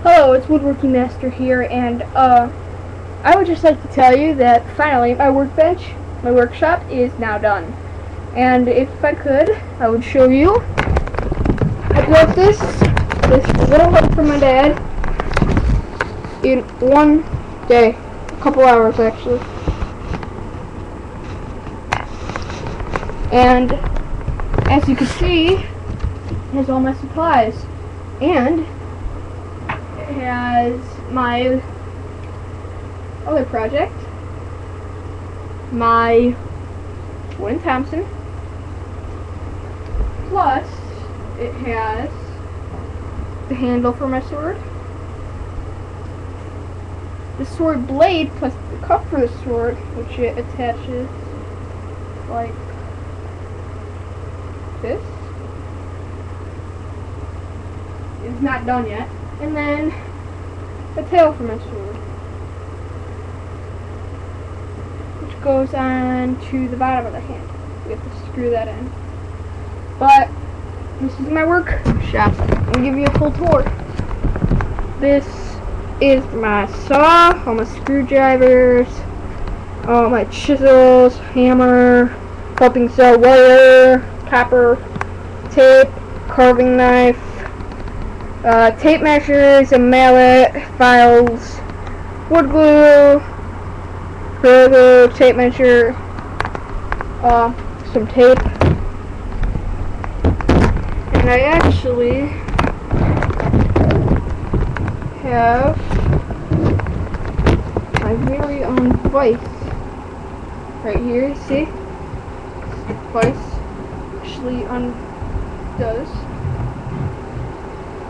Hello, it's WoodWorkingMaster here, and I would just like to tell you that finally my workbench, my workshop, is now done. And if I could, I would show you. I built this little hook for my dad in one day, a couple hours actually. And as you can see, it has all my supplies, and it has my other project, my wooden Thompson, plus it has the handle for my sword, the sword blade, plus the cup for the sword, which it attaches like this. It's not done yet. And then the tail for my sword, which goes on to the bottom of the hand. We have to screw that in. But this is my workshop. I'm gonna give you a full tour. This is my saw, all my screwdrivers, all my chisels, hammer, coping saw, wire, copper, tape, carving knife, tape measures, a mallet, files, wood glue, glue, tape measure, some tape, and I actually have my very own vise right here. See, vise actually undoes.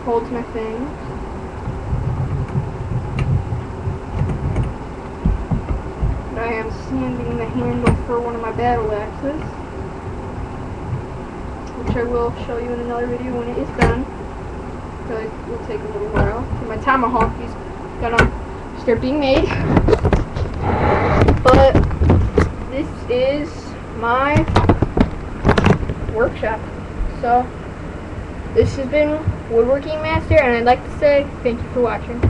Holds my things. And I am sanding the handle for one of my battle axes, which I will show you in another video when it is done. So it will take a little while. And my tomahawk is gonna start being made. But this is my workshop. So this has been WoodWorkingMaster, and I'd like to say thank you for watching.